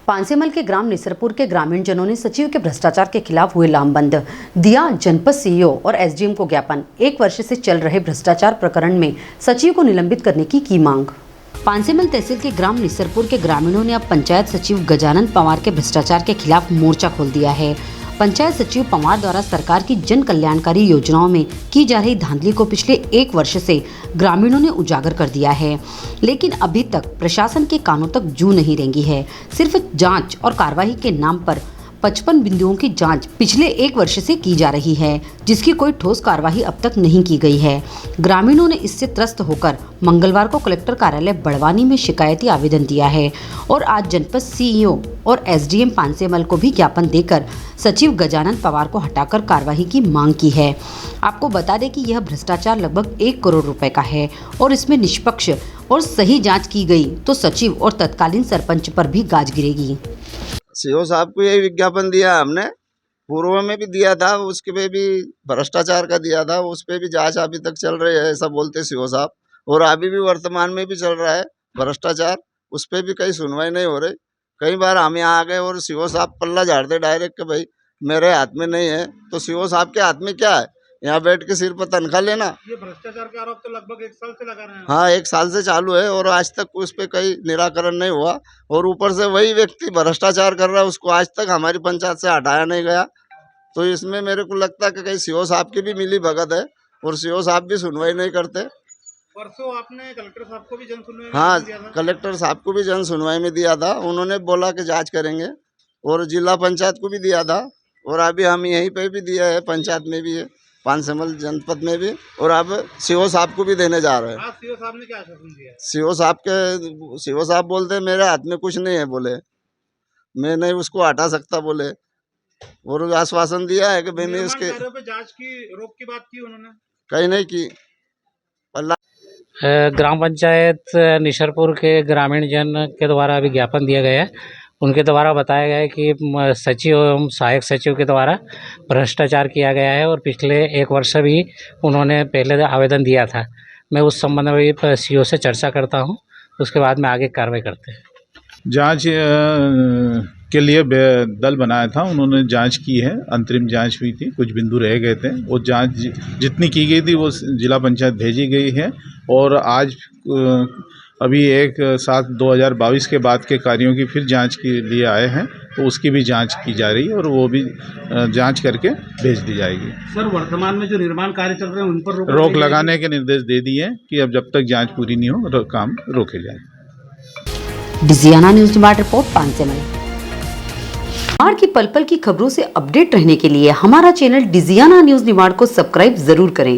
पांसेमल के ग्राम निसरपुर के ग्रामीण जनों ने सचिव के भ्रष्टाचार के खिलाफ हुए लामबंद दिया जनपद सीईओ और एसडीएम को ज्ञापन। 1 वर्ष से चल रहे भ्रष्टाचार प्रकरण में सचिव को निलंबित करने की मांग। पांसेमल तहसील के ग्राम निसरपुर के ग्रामीणों ने अब पंचायत सचिव गजानन पवार के भ्रष्टाचार के खिलाफ मोर्चा खोल दिया है। पंचायत सचिव पवार द्वारा सरकार की जन कल्याणकारी योजनाओं में की जा रही धांधली को पिछले 1 वर्ष से ग्रामीणों ने उजागर कर दिया है, लेकिन अभी तक प्रशासन के कानों तक जू नहीं रेंगी है। सिर्फ जांच और कार्रवाई के नाम पर 55 बिंदुओं की जांच पिछले 1 वर्ष से की जा रही है, जिसकी कोई ठोस कार्रवाई अब तक नहीं की गई है। ग्रामीणों ने इससे त्रस्त होकर मंगलवार को कलेक्टर कार्यालय बड़वानी में शिकायती आवेदन दिया है और आज जनपद सीईओ और एसडीएम पांसेमल को भी ज्ञापन देकर सचिव गजानन पवार को हटाकर कार्रवाई की मांग की है। आपको बता दें कि यह भ्रष्टाचार लगभग 1 करोड़ रुपए का है और इसमें निष्पक्ष और सही जांच की गई तो सचिव और तत्कालीन सरपंच पर भी गाज गिरेगी। सीओ साहब को यही विज्ञापन दिया हमने, पूर्व में भी दिया था, उसके पे भी भ्रष्टाचार का दिया था, उस पे भी जांच अभी तक चल रही है ऐसा बोलते सीओ साहब। और अभी भी वर्तमान में भी चल रहा है भ्रष्टाचार, उस पे भी कहीं सुनवाई नहीं हो रही। कई बार हम यहाँ आ गए और सीओ साहब पल्ला झाड़ते डायरेक्ट कि भाई मेरे हाथ में नहीं है, तो सीओ साहब के हाथ में क्या है, यहाँ बैठ के सिर पर तनख्वाह लेना। ये भ्रष्टाचार का आरोप तो लगभग 1 साल से लगा रहे हैं। हाँ, 1 साल से चालू है और आज तक उस पे कोई निराकरण नहीं हुआ। और ऊपर से वही व्यक्ति भ्रष्टाचार कर रहा है, उसको आज तक हमारी पंचायत से हटाया नहीं गया। तो इसमें मेरे को लगता है कि कहीं सीओ साहब की भी मिली भगत है और सीओ साहब भी सुनवाई नहीं करते। परसों आपने कलेक्टर साहब को भी जन सुनवाई हाँ, में दिया था। कलेक्टर साहब को भी जन सुनवाई में दिया था, उन्होंने बोला कि जाँच करेंगे। और जिला पंचायत को भी दिया था और अभी हम यहीं पर भी दिया है, पंचायत में भी है, पांसेमल जनपद में भी, और अब सीओ साहब को भी देने जा रहे हैं। आज सीओ साहब ने क्या आश्वासन दिया? सीओ साहब बोलते हैं मेरे हाथ में कुछ नहीं है, बोले मैं नहीं उसको हटा सकता बोले। और आश्वासन दिया है कि मैंने उसके पे जांच की रोक की बात की उन्होंने, कहीं नहीं की। ग्राम पंचायत निशरपुर के ग्रामीण जन के द्वारा अभी ज्ञापन दिया गया है। उनके द्वारा बताया गया है कि सचिव एवं सहायक सचिव के द्वारा भ्रष्टाचार किया गया है और पिछले 1 वर्ष भी उन्होंने पहले आवेदन दिया था। मैं उस संबंध में भी सीओ से चर्चा करता हूं, उसके बाद में आगे कार्रवाई करते हैं। जांच के लिए दल बनाया था, उन्होंने जांच की है, अंतरिम जांच हुई थी, कुछ बिंदु रह गए थे। वो जांच जितनी की गई थी वो जिला पंचायत भेजी गई है और आज अभी 1/7/2022 के बाद के कार्यों की फिर जांच के लिए आए हैं, तो उसकी भी जांच की जा रही है और वो भी जांच करके भेज दी जाएगी। सर वर्तमान में जो निर्माण कार्य चल रहे हैं उन पर रोक लगाने के निर्देश दे दिए कि अब जब तक जांच पूरी नहीं हो काम रोके जाए। Digiana news demand report Pansemal. Nimar की पल पल की खबरों से अपडेट रहने के लिए हमारा चैनल डिजियाना न्यूज निमाड़ को सब्सक्राइब जरूर करें।